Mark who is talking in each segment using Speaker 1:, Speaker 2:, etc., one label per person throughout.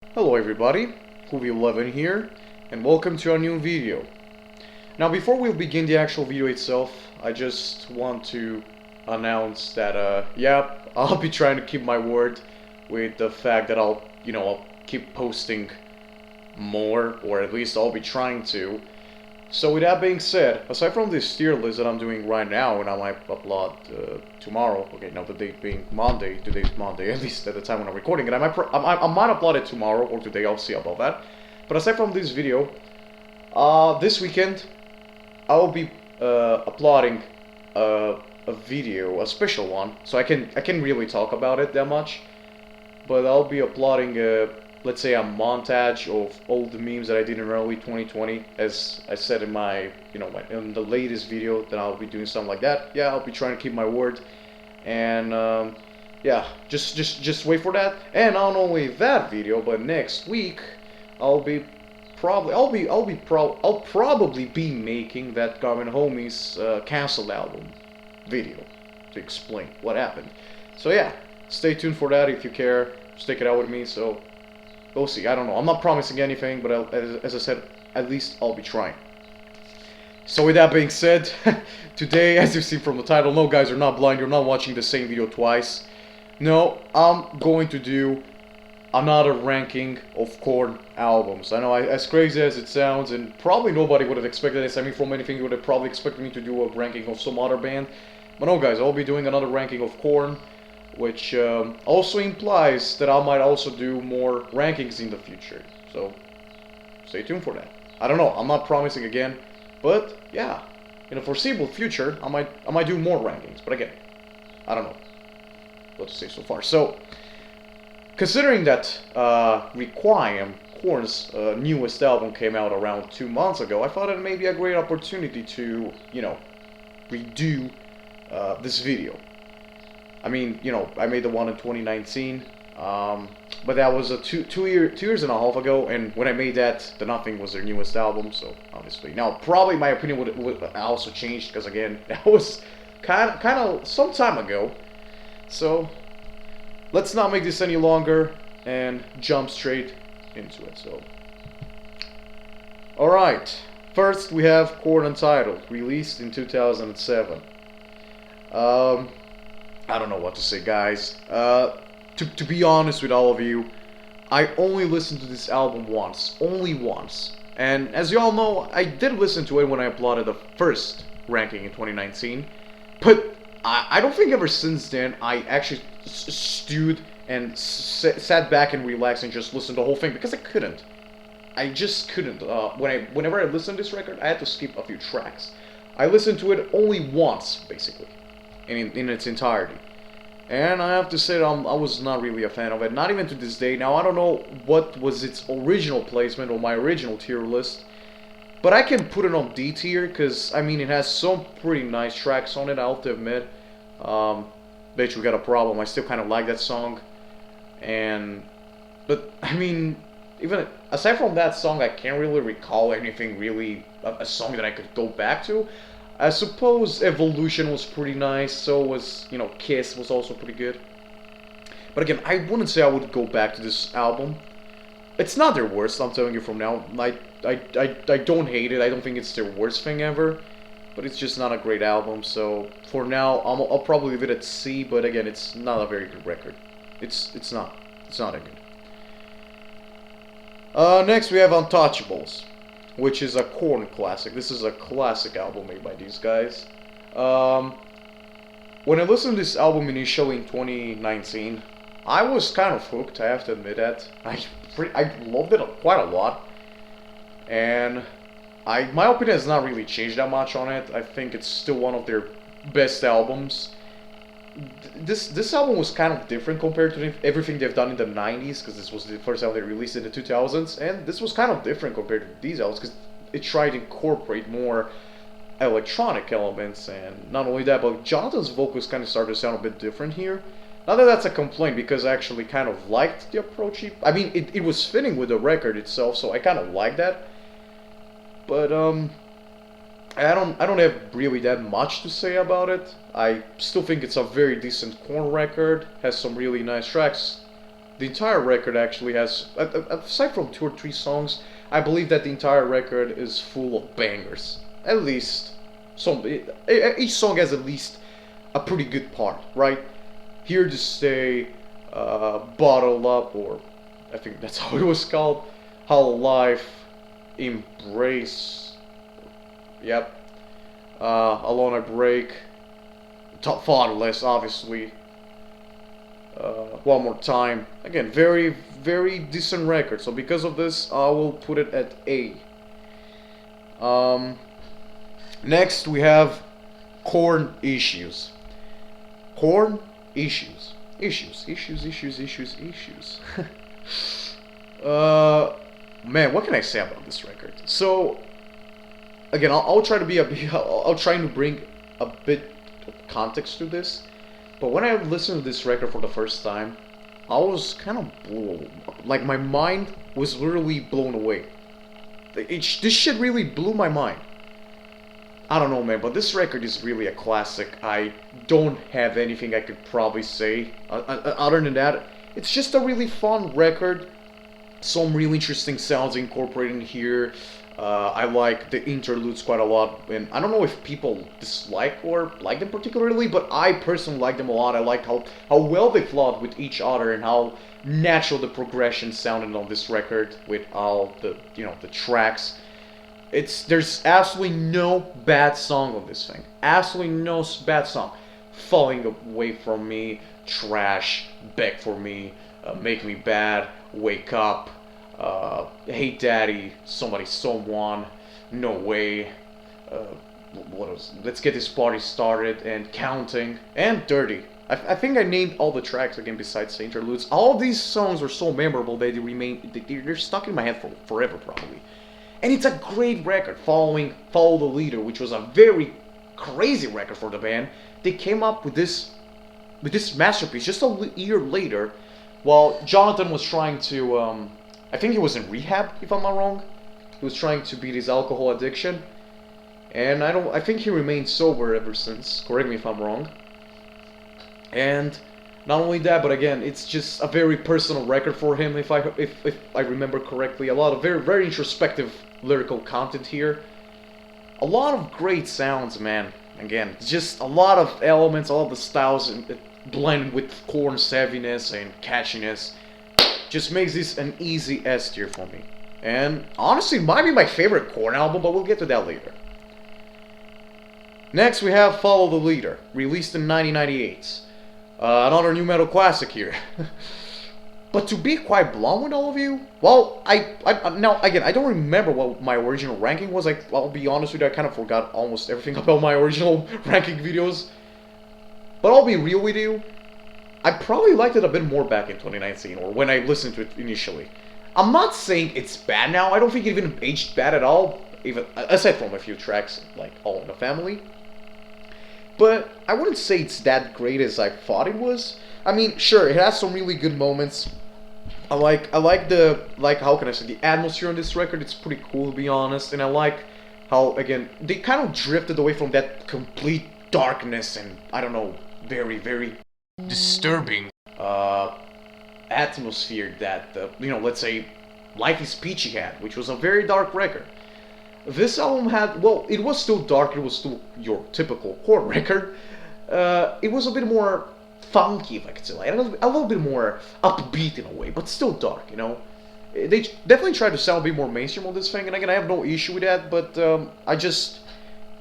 Speaker 1: Hello everybody, Hoovy11 here, and welcome to our new video. Now before we begin the actual video itself, I just want to announce that, I'll be trying to keep my word with the fact that I'll keep posting more, or at least I'll be trying to. So with that being said, aside from this tier list that I'm doing right now, and I might upload tomorrow, okay, now the date being Monday, today's Monday, at least at the time when I'm recording it, I might upload it tomorrow or today, I'll see about that. But aside from this video, this weekend, I'll be uploading a video, a special one, so I can really talk about it that much, but I'll be uploading let's say a montage of all the memes that I did in early 2020, as I said in my, in the latest video that I'll be doing something like that. Yeah, I'll be trying to keep my word, and yeah, just wait for that. And not only that video, but next week I'll probably be making that Garmin Homies canceled album video to explain what happened. So yeah, stay tuned for that if you care. Stick it out with me. So we'll see. I don't know. I'm not promising anything, but as I said, at least I'll be trying. So with that being said, today, as you see from the title, no guys, you're not blind, you're not watching the same video twice. No, I'm going to do another ranking of Korn albums. I know, as crazy as it sounds, and probably nobody would have expected this. I mean, from anything, you would have probably expected me to do a ranking of some other band. But no guys, I'll be doing another ranking of Korn, which also implies that I might also do more rankings in the future. So stay tuned for that. I don't know. I'm not promising again, but yeah, in the foreseeable future, I might do more rankings. But again, I don't know what to say so far. So considering that Requiem, Korn's newest album, came out around 2 months ago, I thought it may be a great opportunity to redo this video. I mean, I made the one in 2019, but that was two years and a half ago, and when I made that, The Nothing was their newest album, so obviously. Now, probably my opinion would also change, because again, that was kind of some time ago. So, let's not make this any longer, and jump straight into it, so. Alright, first we have Korn Untitled, released in 2007. I don't know what to say, guys. To be honest with all of you, I only listened to this album once. Only once. And as you all know, I did listen to it when I uploaded the first ranking in 2019. But I don't think ever since then I actually stood and sat back and relaxed and just listened to the whole thing, because I couldn't. I just couldn't. Whenever I listened to this record, I had to skip a few tracks. I listened to it only once, basically, in its entirety. And I have to say that I was not really a fan of it, not even to this day. Now, I don't know what was its original placement on my original tier list, but I can put it on D tier, because, I mean, it has some pretty nice tracks on it, I'll have to admit. Bet You Got a Problem, I still kind of like that song. But, I mean, even aside from that song, I can't really recall anything really, a song that I could go back to. I suppose Evolution was pretty nice, so was, Kiss was also pretty good. But again, I wouldn't say I would go back to this album. It's not their worst, I'm telling you from now. I don't hate it, I don't think it's their worst thing ever. But it's just not a great album, so for now, I'll probably leave it at C, but again, it's not a very good record. It's not that good. Next we have Untouchables, which is a Korn classic. This is a classic album made by these guys. When I listened to this album initially in 2019, I was kind of hooked, I have to admit that. I loved it quite a lot. And my opinion has not really changed that much on it. I think it's still one of their best albums. This album was kind of different compared to everything they've done in the 90s, because this was the first album they released in the 2000s, and this was kind of different compared to these albums, because it tried to incorporate more electronic elements, and not only that, but Jonathan's vocals kind of started to sound a bit different here. Not that that's a complaint, because I actually kind of liked the approach. I mean, it was fitting with the record itself, so I kind of liked that. But I don't have really that much to say about it. I still think it's a very decent Korn record. Has some really nice tracks. the entire record actually has, aside from 2 or 3 songs, I believe that the entire record is full of bangers. At least, each song has at least a pretty good part, right? Here to Stay, Bottle Up, or I think that's how it was called, Hollow Life, Embrace, yep, Alone I Break, Fatherless, obviously, One More Time. Again, very, very decent record. So because of this, I will put it at A. Next, we have Korn Issues. Korn Issues. Issues. Man, what can I say about this record? So, again, I'll try to be I'll try to bring a bit of context to this. But when I listened to this record for the first time, I was kind of blown. Like, my mind was literally blown away. This shit really blew my mind. I don't know, man, but this record is really a classic. I don't have anything I could probably say other than that. It's just a really fun record. Some really interesting sounds incorporated in here. I like the interludes quite a lot, and I don't know if people dislike or like them particularly, but I personally like them a lot. I like how well they flowed with each other and how natural the progression sounded on this record with all the the tracks. There's absolutely no bad song on this thing. Absolutely no bad song. Falling Away From Me, Trash, Beg For Me, Make Me Bad, Wake Up, Hey Daddy, Someone, No Way, what else? Let's Get This Party Started, and Counting, and Dirty. I think I named all the tracks again besides the interludes. All of these songs are so memorable that they're stuck in my head forever probably. And it's a great record. Follow the Leader, which was a very crazy record for the band. They came up with this masterpiece just a year later, while Jonathan was trying to, I think he was in rehab, if I'm not wrong. He was trying to beat his alcohol addiction, and I think he remained sober ever since. Correct me if I'm wrong. And not only that, but again, it's just a very personal record for him, if I remember correctly. A lot of very, very introspective lyrical content here. A lot of great sounds, man. Again, just a lot of elements, all of the styles blended with Korn's heaviness and catchiness. Just makes this an easy S tier for me. And honestly, it might be my favorite Korn album, but we'll get to that later. Next, we have Follow the Leader, released in 1998. Another new metal classic here. But to be quite blunt with all of you, well, now again, I don't remember what my original ranking was. I'll be honest with you, I kind of forgot almost everything about my original ranking videos. But I'll be real with you, I probably liked it a bit more back in 2019, or when I listened to it initially. I'm not saying it's bad now. I don't think it even aged bad at all, even aside from a few tracks like All in the Family. But I wouldn't say it's that great as I thought it was. I mean, sure, it has some really good moments. I like how can I say, the atmosphere on this record. It's pretty cool, to be honest, and I like how, again, they kind of drifted away from that complete darkness and, I don't know, very, very disturbing atmosphere that let's say Life is Peachy had, which was a very dark record. This album had, well, it was still dark. It was still your typical Korn record. It was a bit more funky, if I could say, like a little bit more upbeat in a way, but still dark. They definitely tried to sound a bit more mainstream on this thing, and again, I have no issue with that. But I just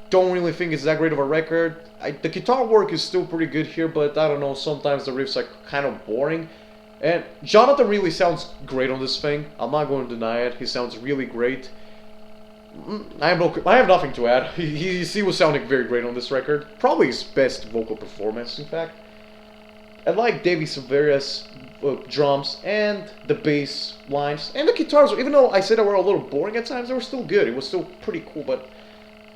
Speaker 1: don't really think it's that great of a record. The guitar work is still pretty good here, but I don't know. Sometimes the riffs are kind of boring. And Jonathan really sounds great on this thing. I'm not going to deny it. He sounds really great. I have nothing to add. He was sounding very great on this record. Probably his best vocal performance, in fact. I like Davey Silvera's drums and the bass lines and the guitars. Even though I said they were a little boring at times, they were still good. It was still pretty cool, but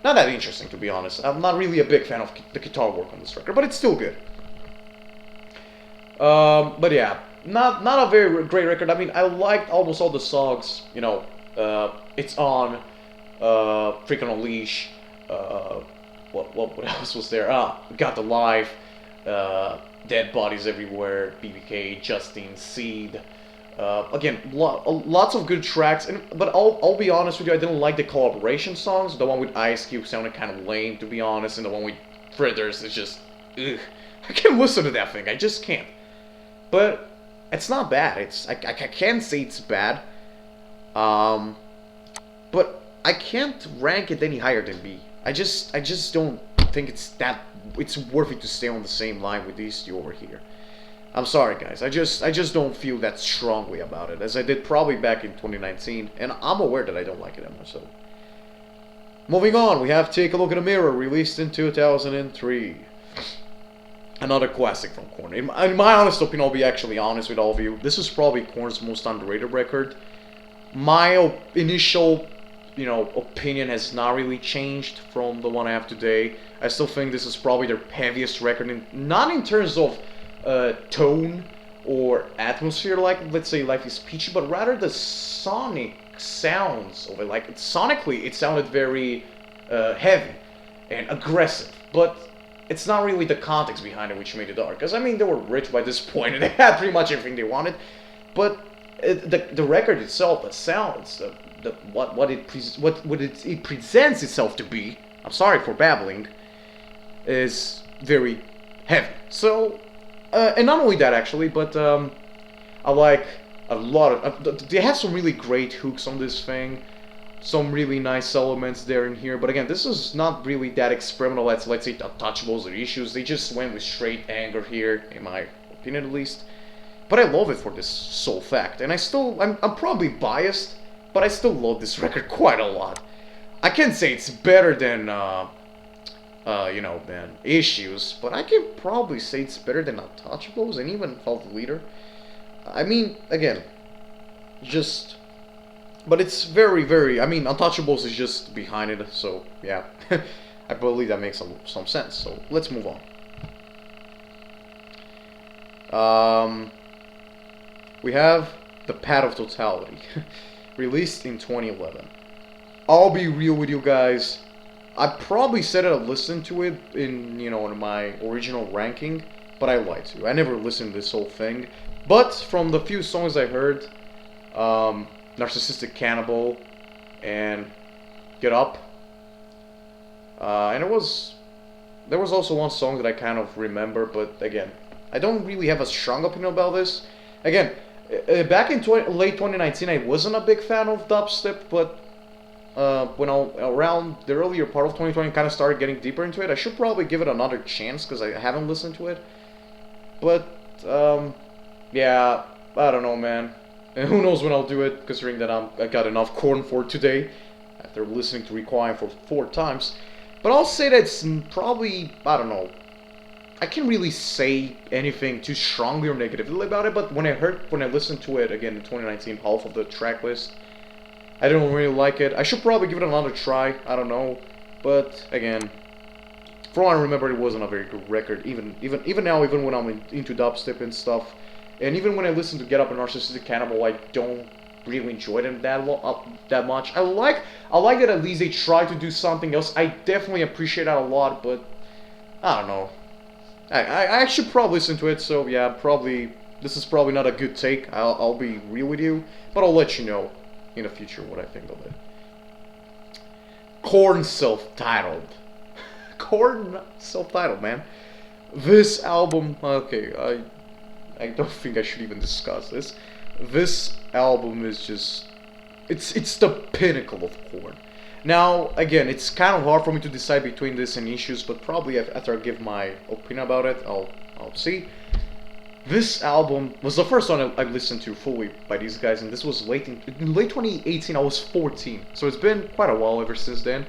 Speaker 1: not that interesting, to be honest. I'm not really a big fan of the guitar work on this record, but it's still good. But yeah, not a very great record. I mean, I liked almost all the songs. It's On, Freak on a Leash. What else was there? Got the Life. Dead Bodies Everywhere, BBK, Justine, Seed. Again, lots of good tracks, but I'll be honest with you, I didn't like the collaboration songs. The one with Ice Cube sounded kind of lame, to be honest, and the one with Fritters is just, ugh. I can't listen to that thing, I just can't. But it's not bad. I can't say it's bad. But I can't rank it any higher than B. I just don't think it's worth it to stay on the same line with these two over here. I'm sorry, guys. I just don't feel that strongly about it, as I did probably back in 2019, and I'm aware that I don't like it that much. So, moving on, we have Take a Look in the Mirror, released in 2003. Another classic from Korn. In my honest opinion, I'll be actually honest with all of you. This is probably Korn's most underrated record. My initial, opinion has not really changed from the one I have today. I still think this is probably their heaviest record, not in terms of tone or atmosphere, like, let's say, Life is Peachy, but rather the sonic sounds of it. Like, sonically, it sounded very heavy and aggressive, but it's not really the context behind it which made it dark. Because, I mean, they were rich by this point, and they had pretty much everything they wanted, but the record itself, the sounds, what it presents itself to be, I'm sorry for babbling, is very heavy. So, and not only that actually, but I like a lot of, they have some really great hooks on this thing, some really nice elements there and here, but again, this is not really that experimental as, let's say, Untouchables or Issues. They just went with straight anger here, in my opinion at least. But I love it for this sole fact, and I'm probably biased, but I still love this record quite a lot. I can't say it's better than, than Issues, but I can probably say it's better than Untouchables and even Follow the Leader. I mean, again, but it's very, very, Untouchables is just behind it, so, yeah, I believe that makes some sense, so let's move on. We have The Path of Totality, released in 2011. I'll be real with you guys. I probably said I listened to it in my original ranking, but I lied to you. I never listened to this whole thing. But from the few songs I heard, Narcissistic Cannibal and Get Up, and there was also one song that I kind of remember, but again, I don't really have a strong opinion about this. Again, back in late 2019, I wasn't a big fan of dubstep, but when around the earlier part of 2020, I kind of started getting deeper into it. I should probably give it another chance because I haven't listened to it. But yeah, I don't know, man. And who knows when I'll do it, considering that I got enough Korn for today after listening to Requiem for 4 times. But I'll say that it's probably, I don't know, I can't really say anything too strongly or negatively about it, but when I listened to it again in 2019, half of the track list, I don't really like it. I should probably give it another try, I don't know, but again, from what I remember, it wasn't a very good record, even now, even when I'm into dubstep and stuff, and even when I listen to Get Up and Narcissistic Cannibal, I don't really enjoy them that much. I like that at least they try to do something else. I definitely appreciate that a lot, but I don't know. I should probably listen to it, so yeah, this is probably not a good take, I'll be real with you, but I'll let you know in the future what I think of it. Korn self-titled. Korn self-titled, man. This album, okay, I don't think I should even discuss this. This album is just, it's the pinnacle of Korn. Now, again, it's kind of hard for me to decide between this and Issues, but probably after I give my opinion about it, I'll see. This album was the first one I listened to fully by these guys, and this was late 2018. I was 14, so it's been quite a while ever since then.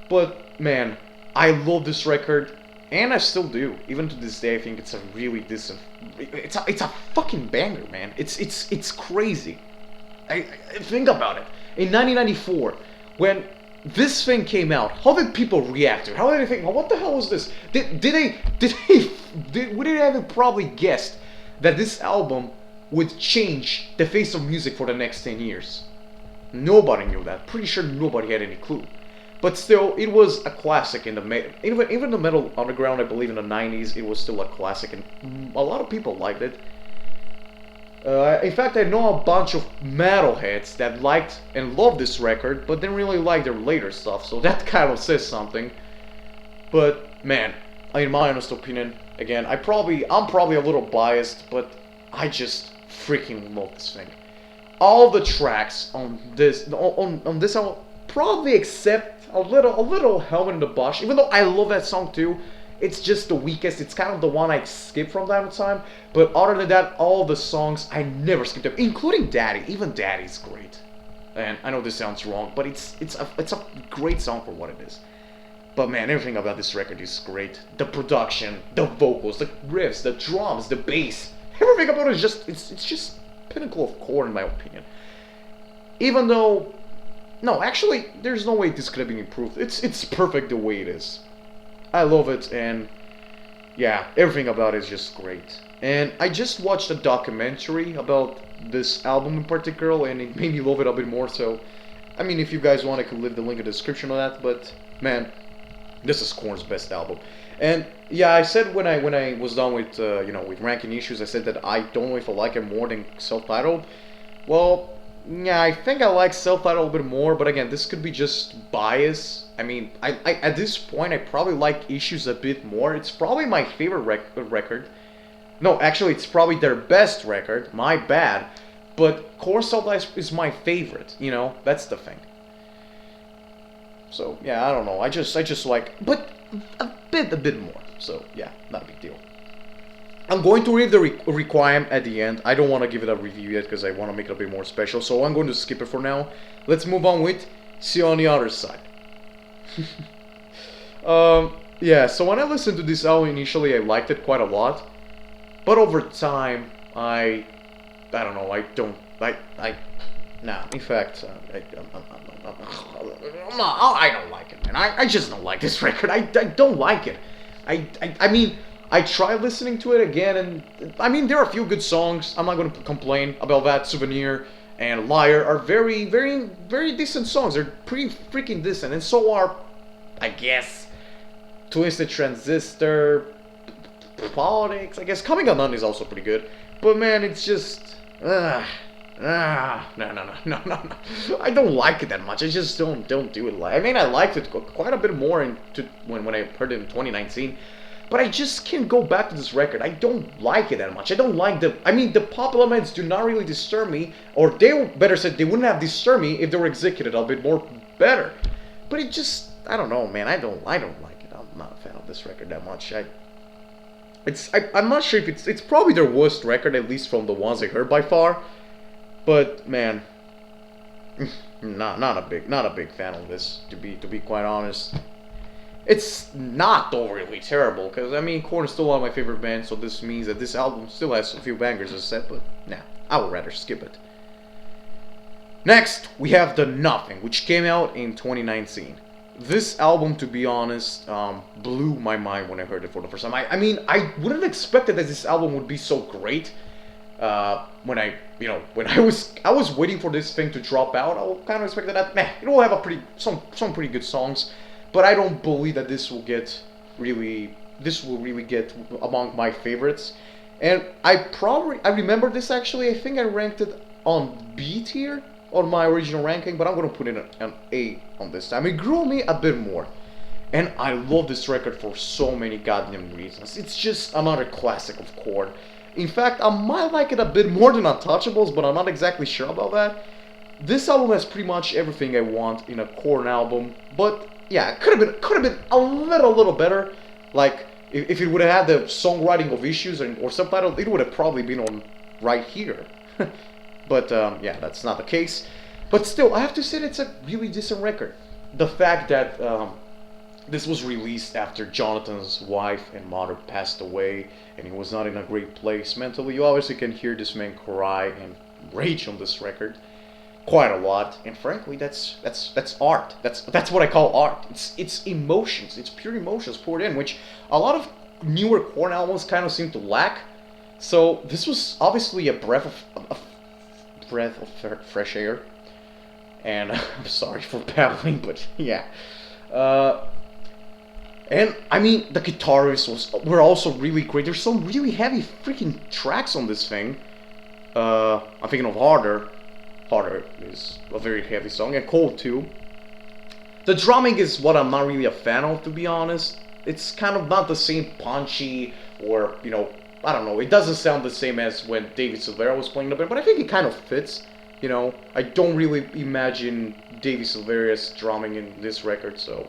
Speaker 1: But man, I love this record, and I still do. Even to this day, I think it's a really decent. It's a fucking banger, man. It's crazy. I think about it. In 1994. When this thing came out, how did people react to it? How did they think, well, what the hell was this? Would they have probably guessed that this album would change the face of music for the next 10 years? Nobody knew that. Pretty sure nobody had any clue. But still, it was a classic in the even the metal underground. I believe in the '90s, it was still a classic, and a lot of people liked it. In fact, I know a bunch of metalheads that liked and loved this record, but didn't really like their later stuff. So that kind of says something. But man, in my honest opinion, again, I'm probably a little biased, but I just freaking love this thing. All the tracks on this album, probably except a little Helmet in the Bush, even though I love that song too. It's just the weakest. It's kind of the one I skip from time to time. But other than that, all the songs I never skipped them, including Daddy. Even Daddy's great. And I know this sounds wrong, but it's a great song for what it is. But man, everything about this record is great. The production, the vocals, the riffs, the drums, the bass. Everything about it is just it's just pinnacle of Korn in my opinion. Even though, no, actually, there's no way this could have been improved. It's perfect the way it is. I love it, and yeah, everything about it is just great. And I just watched a documentary about this album in particular, and it made me love it a bit more. So, I mean, if you guys want, I could leave the link in the description of that. But man, this is Korn's best album. And yeah, I said when I was done with with ranking issues, I said that I don't know if I like it more than self-titled. Well, yeah, I think I like self-titled a bit more, but again, this could be just bias. I mean, I at this point, I probably like Issues a bit more. It's probably my favorite record. No, actually, it's probably their best record. My bad. But Core Self-Titled is my favorite. You know, that's the thing. So yeah, I don't know. I just like, but a bit more. So yeah, not a big deal. I'm going to read the Requiem at the end. I don't want to give it a review yet because I want to make it a bit more special. So I'm going to skip it for now. Let's move on with See You on the Other Side. Yeah, so when I listened to this album initially, I liked it quite a lot. But over time, I don't know, nah, in fact, I don't like it, man. I just don't like this record. I don't like it. I mean, I tried listening to it again, and I mean, there are a few good songs. I'm not going to complain about that. Souvenir and Liar are very, very, very decent songs. They're pretty freaking decent, and so are, I guess, Twisted Transistor, Politics. I guess Coming Undone is also pretty good. But man, it's just, no. I don't like it that much. I just don't do it. I mean, I liked it quite a bit more when I heard it in 2019. But I just can't go back to this record. I don't like it that much. I don't like the pop elements do not really disturb me. Or they, better said, they wouldn't have disturbed me if they were executed a bit more better. But it just, I don't know, man. I don't like it. I'm not a fan of this record that much. I'm not sure if it's probably their worst record, at least from the ones I heard by far. But man, not a big fan of this, to be quite honest. It's not overly terrible, because I mean, Korn is still one of my favorite bands, so this means that this album still has a few bangers, as I said, but nah, I would rather skip it. Next, we have The Nothing, which came out in 2019. This album, to be honest, blew my mind when I heard it for the first time. I mean, I wouldn't have expected that this album would be so great. When I was waiting for this thing to drop out, I kind of expected that, man, it will have some pretty good songs. But I don't believe that this will really get among my favorites. And I remember this actually. I think I ranked it on B tier on my original ranking, but I'm gonna put it an A on this time. It grew on me a bit more, and I love this record for so many goddamn reasons. It's just another classic of Korn. In fact, I might like it a bit more than Untouchables, but I'm not exactly sure about that. This album has pretty much everything I want in a Korn album, but yeah, it could have been a little better. Like if it would have had the songwriting of Issues or subtitle, it would have probably been on right here. But yeah, that's not the case. But still, I have to say that it's a really decent record. The fact that this was released after Jonathan's wife and mother passed away, and he was not in a great place mentally. You obviously can hear this man cry and rage on this record quite a lot, and frankly, that's art. That's what I call art. It's emotions. It's pure emotions poured in, which a lot of newer Korn albums kind of seem to lack. So this was obviously a breath of fresh air. And I'm sorry for babbling, but yeah. Uh, and I mean, the guitarists were also really great. There's some really heavy freaking tracks on this thing. I'm thinking of Harder. Harder is a very heavy song, and Cold too. The drumming is what I'm not really a fan of, to be honest. It's kind of not the same punchy, or, you know, I don't know. It doesn't sound the same as when David Silveira was playing the band, but I think it kind of fits. You know, I don't really imagine David Silveira's drumming in this record, so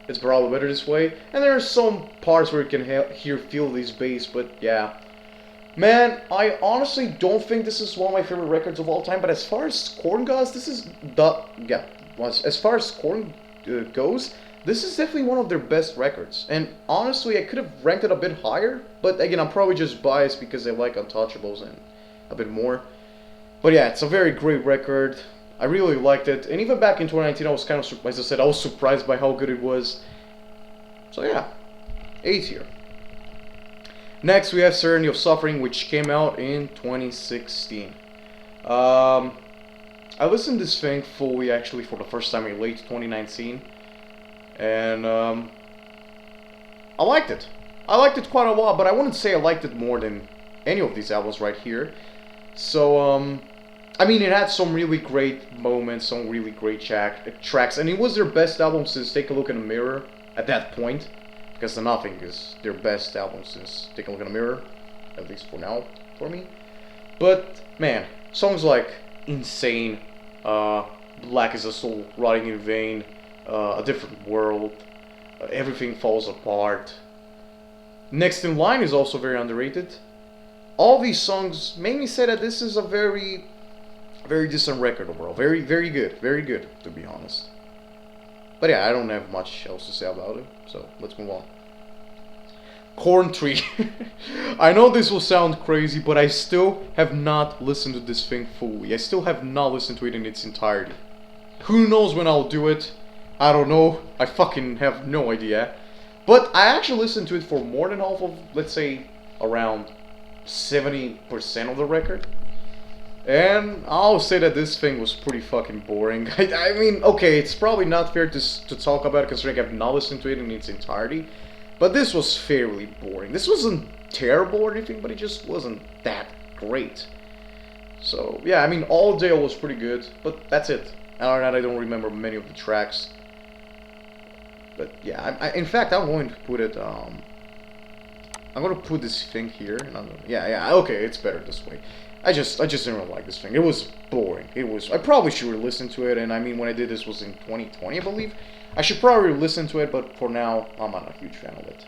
Speaker 1: it's probably better this way. And there are some parts where you can feel this bass, but yeah. Man, I honestly don't think this is one of my favorite records of all time, but as far as Korn goes, this is as far as Korn goes, this is definitely one of their best records. And honestly, I could have ranked it a bit higher, but again, I'm probably just biased because I like Untouchables and a bit more. But yeah, it's a very great record. I really liked it, and even back in 2019, I was kind of, as I said, I was surprised by how good it was. So yeah, 8 here. Next, we have Serenity of Suffering, which came out in 2016. I listened to this thing fully, actually, for the first time in late 2019, and I liked it. I liked it quite a lot, but I wouldn't say I liked it more than any of these albums right here. So, I mean, it had some really great moments, some really great tracks, and it was their best album since Take a Look in the Mirror at that point. Because The Nothing is their best album since Take a Look in the Mirror, at least for now, for me. But, man, songs like Insane, Black as a Soul, Rotting in Vain, A Different World, Everything Falls Apart. Next in Line is also very underrated. All these songs made me say that this is a very, very decent record overall. Very, very good, to be honest. But yeah, I don't have much else to say about it, so let's move on. Korn 3. I know this will sound crazy, but I still have not listened to this thing fully. I still have not listened to it in its entirety. Who knows when I'll do it? I don't know. I fucking have no idea. But I actually listened to it for more than half of, let's say, around 70% of the record. And I'll say that this thing was pretty fucking boring. I mean, okay, it's probably not fair to talk about it considering I've not listened to it in its entirety. But this was fairly boring. This wasn't terrible or anything, but it just wasn't that great. So, yeah, I mean, All Dale was pretty good, but that's it. Other than that, I don't remember many of the tracks. But yeah, in fact, I'm going to put it, I'm going to put this thing here. And okay, it's better this way. I just didn't really like this thing. It was boring. I probably should have listened to it, and I mean, when I did this was in 2020, I believe. I should probably listen to it, but for now, I'm not a huge fan of it.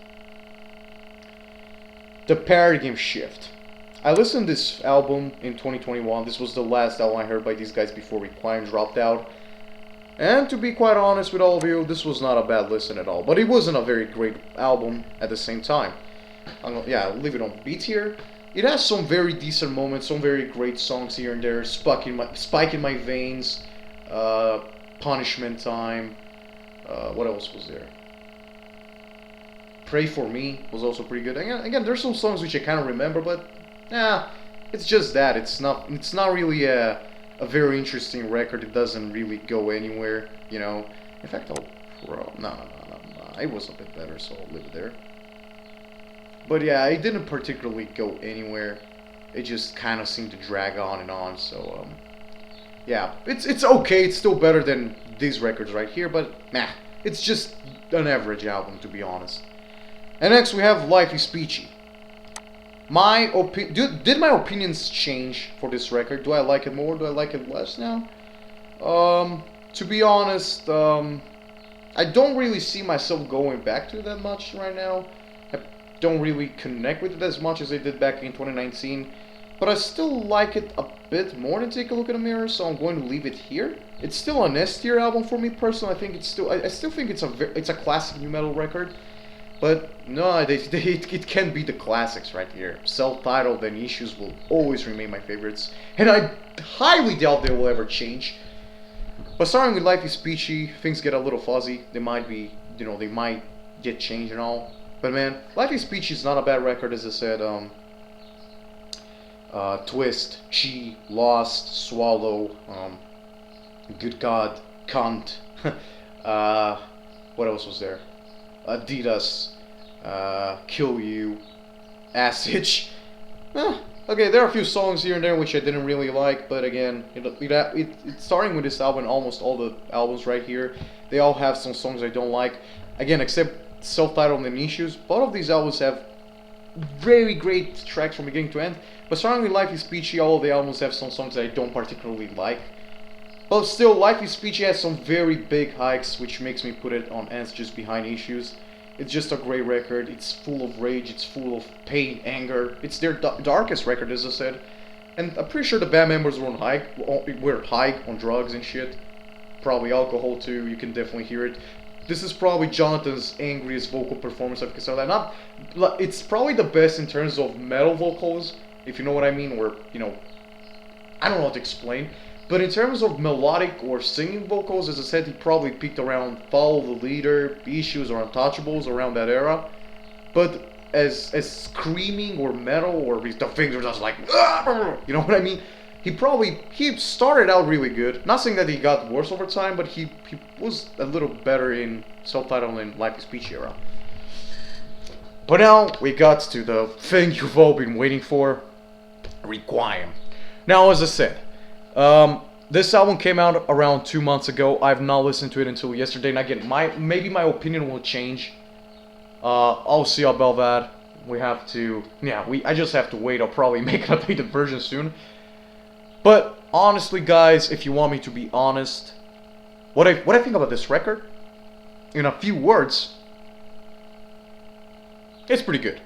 Speaker 1: The Paradigm Shift. I listened to this album in 2021. This was the last album I heard by these guys before Requiem dropped out. And to be quite honest with all of you, this was not a bad listen at all. But it wasn't a very great album at the same time. I'll leave it on beat here. It has some very decent moments, some very great songs here and there. Spike in My Veins, Punishment Time. What else was there? Pray For Me was also pretty good. Again, there's some songs which I kind of remember, but it's just that. It's not really a very interesting record. It doesn't really go anywhere, you know. In fact, no. It was a bit better, so I'll leave it there. But yeah, it didn't particularly go anywhere. It just kind of seemed to drag on and on. So yeah, it's okay. It's still better than these records right here, but it's just an average album, to be honest. And next we have Life is Peachy. Did my opinions change for this record? Do I like it more? Do I like it less now? To be honest, I don't really see myself going back to it that much right now. I don't really connect with it as much as I did back in 2019. But I still like it a bit more than Take a Look in the Mirror, so I'm going to leave it here. It's still an S tier album for me personally. I think I still think it's a classic new metal record. But no, it can be the classics right here. Self-Titled and Issues will always remain my favorites, and I highly doubt they will ever change. But starting with Life is Peachy, things get a little fuzzy. They might get changed and all. But man, Life is Peachy is not a bad record, as I said. Twist, Chi, Lost, Swallow, Good God, Cunt. What else was there? Adidas, Kill You, Acid. Okay, there are a few songs here and there which I didn't really like, but again, it's starting with this album, almost all the albums right here, they all have some songs I don't like. Again, except self-titled and Issues, both of these albums have very great tracks from beginning to end, but starting with Life is Peachy, all of the albums have some songs that I don't particularly like. But still, Life is Peachy has some very big hikes, which makes me put it on ends just behind Issues. It's just a great record. It's full of rage. It's full of pain, anger. It's their darkest record, as I said. And I'm pretty sure the band members were high on drugs and shit. Probably alcohol too. You can definitely hear it. This is probably Jonathan's angriest vocal performance I've considered. It's probably the best in terms of metal vocals, if you know what I mean. Or I don't know how to explain. But in terms of melodic or singing vocals, as I said, he probably peaked around Follow the Leader, Issues, or Untouchables around that era. But as screaming or metal, or the things are just like, you know what I mean? He started out really good. Not saying that he got worse over time, but he was a little better in self-titled and Life is Peachy era. But now we got to the thing you've all been waiting for, Requiem. Now, as I said, this album came out around 2 months ago. I've not listened to it until yesterday, and again, maybe my opinion will change. I'll see about that. I just have to wait. I'll probably make an updated version soon. But honestly, guys, if you want me to be honest, what I think about this record, in a few words, it's pretty good.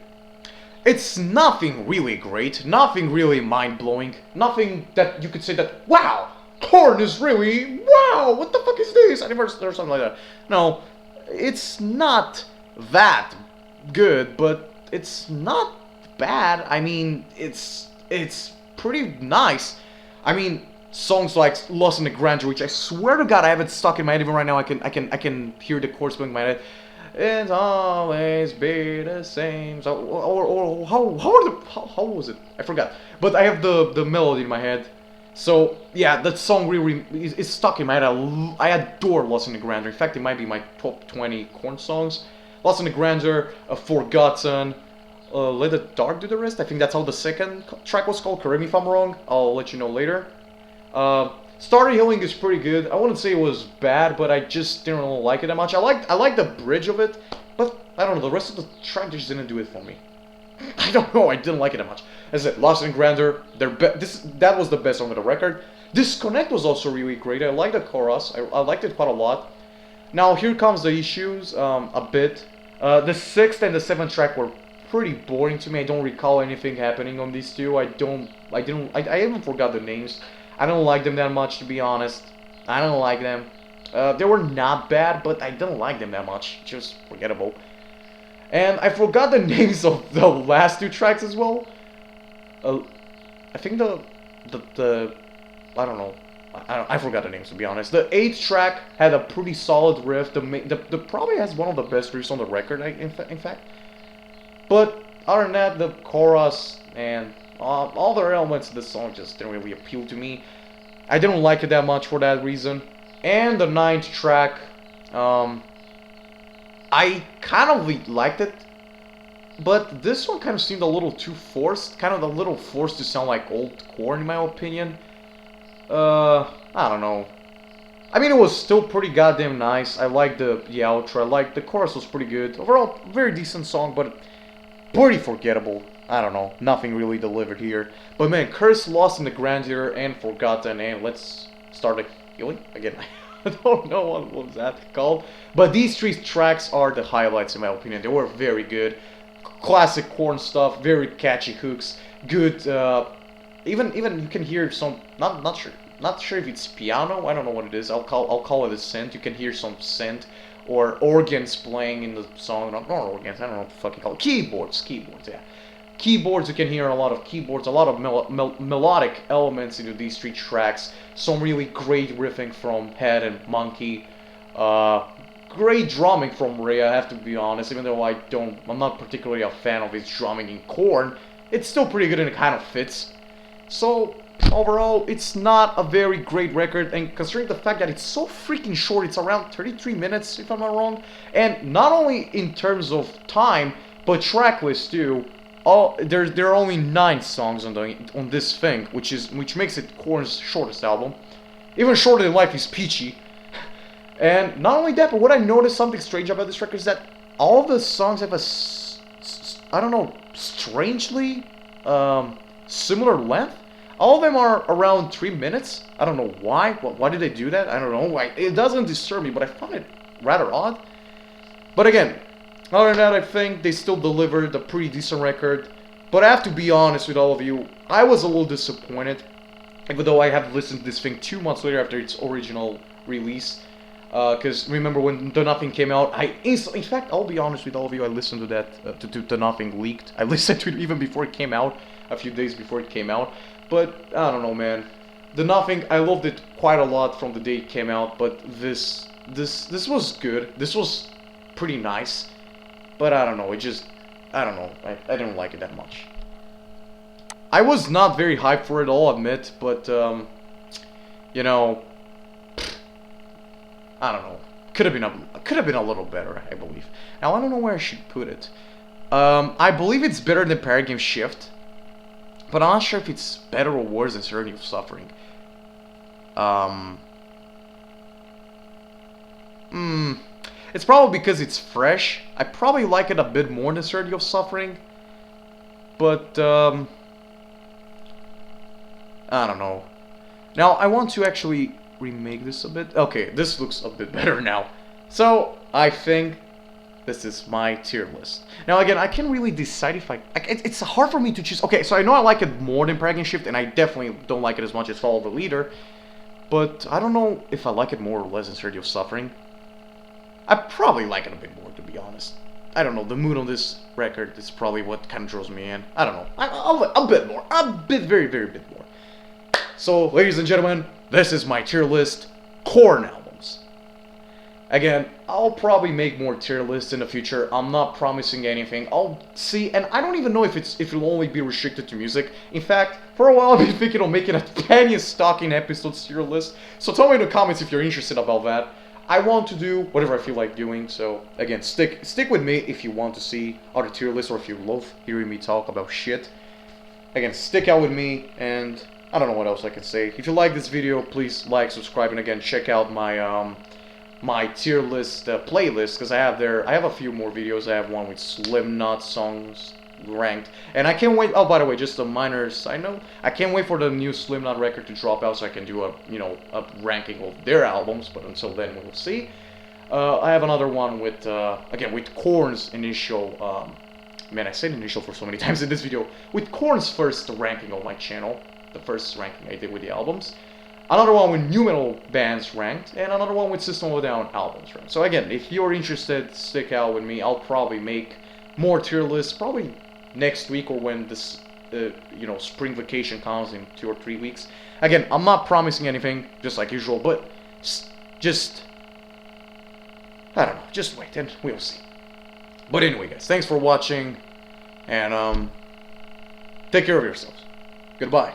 Speaker 1: It's nothing really great, nothing really mind-blowing, nothing that you could say that, wow, Korn is really, wow, what the fuck is this? Or something like that. No, it's not that good, but it's not bad. I mean, it's pretty nice. I mean, songs like Lost in the Grandeur, which I swear to God I have it stuck in my head even right now. I can hear the chords playing in my head. It's always be the same. So, or how was it? I forgot. But I have the melody in my head. So yeah, that song really is stuck in my head. I adore Lost in the Grandeur. In fact, it might be my top 20 Korn songs. Lost in the Grandeur, Forgotten, Let the Dark Do the Rest. I think that's how the second track was called. Correct me if I'm wrong. I'll let you know later. Starter Healing is pretty good. I wouldn't say it was bad, but I just didn't really like it that much. I like the bridge of it, but I don't know, the rest of the track just didn't do it for me. I don't know, I didn't like it that much. As I said, Lost in Grandeur, that was the best song of the record. Disconnect was also really great. I liked the chorus. I liked it quite a lot. Now here comes the issues a bit. The 6th and the 7th track were pretty boring to me. I don't recall anything happening on these two. I even forgot the names. I don't like them that much, to be honest. I don't like them. They were not bad, but I didn't like them that much. Just forgettable. And I forgot the names of the last 2 tracks as well. I think I don't know. I forgot the names, to be honest. The 8th track had a pretty solid riff. The probably has one of the best riffs on the record, in fact. But other than that, the chorus and all the elements of the song just didn't really appeal to me. I didn't like it that much for that reason. And the 9th track, I kind of liked it, but this one kind of seemed a little too forced. Kind of a little forced to sound like old Korn, in my opinion. I don't know. I mean, it was still pretty goddamn nice. I liked the outro. I liked the chorus was pretty good. Overall, very decent song, but pretty forgettable. I don't know, nothing really delivered here. But man, Curse, Lost in the Grandeur, and Forgotten, and let's start the healing again. I don't know what was that called. But these 3 tracks are the highlights in my opinion. They were very good. Classic Korn stuff, very catchy hooks, good, even you can hear some, not sure if it's piano, I don't know what it is, I'll call it a synth. You can hear some synth or organs playing in the song, not organs, I don't know what the fuck you call it, keyboards, yeah. Keyboards, you can hear a lot of keyboards, a lot of melodic elements into these 3 tracks. Some really great riffing from Head and Monkey. Great drumming from Ray, I have to be honest, even though I'm not particularly a fan of his drumming in Korn. It's still pretty good and it kind of fits. So, overall, it's not a very great record, and considering the fact that it's so freaking short, it's around 33 minutes, if I'm not wrong, and not only in terms of time, but track list too. There are only 9 songs on this thing, which makes it Korn's shortest album. Even shorter than Life is Peachy. And not only that, but what I noticed something strange about this record is that all of the songs have I don't know, strangely similar length. All of them are around 3 minutes. I don't know why. Why did they do that? I don't know. It doesn't disturb me, but I found it rather odd. But again, other than that, I think they still delivered a pretty decent record. But I have to be honest with all of you, I was a little disappointed. Even though I have listened to this thing 2 months later after its original release. Because remember when The Nothing came out, in fact, I'll be honest with all of you, I listened to that, to The Nothing Leaked. I listened to it even before it came out, a few days before it came out. But, I don't know, man. The Nothing, I loved it quite a lot from the day it came out, but this was good. This was pretty nice. But I don't know, I don't know, I didn't like it that much. I was not very hyped for it, I'll admit, but, you know, I don't know. Could have been a little better, I believe. Now I don't know where I should put it. I believe it's better than Paradigm Shift, but I'm not sure if it's better or worse than Serenity of Suffering. It's probably because it's fresh. I probably like it a bit more than Serenity of Suffering, but I don't know. Now I want to actually remake this a bit. Okay, this looks a bit better now. So I think this is my tier list. Now again, I can't really decide if it's hard for me to choose. Okay, so I know I like it more than Paragon Shift, and I definitely don't like it as much as Follow the Leader. But I don't know if I like it more or less than Serenity of Suffering. I probably like it a bit more, to be honest. I don't know, the mood on this record is probably what kind of draws me in. I don't know, a bit more, very, very bit more. So, ladies and gentlemen, this is my tier list, Korn albums. Again, I'll probably make more tier lists in the future. I'm not promising anything. I'll see, and I don't even know if it'll only be restricted to music. In fact, for a while I've been thinking of making a Penny Stocking episodes tier list. So tell me in the comments if you're interested about that. I want to do whatever I feel like doing. So again, stick with me if you want to see other tier lists or if you love hearing me talk about shit. Again, stick out with me, and I don't know what else I can say. If you like this video, please like, subscribe, and again, check out my my tier list playlist, because I have a few more videos. I have one with Slipknot songs ranked, and I can't wait. Oh, by the way, just a minor side note, I can't wait for the new Slipknot record to drop out so I can do a ranking of their albums. But until then, we'll see. I have another one with again with Korn's initial. Man, I said initial for so many times in this video. With Korn's first ranking on my channel, the first ranking I did with the albums. Another one with new metal bands ranked, and another one with System of a Down albums ranked. So again, if you're interested, stick out with me. I'll probably make more tier lists, probably next week or when this, spring vacation comes in 2 or 3 weeks. Again, I'm not promising anything, just like usual, but just, I don't know, just wait and we'll see. But anyway, guys, thanks for watching, and take care of yourselves. Goodbye.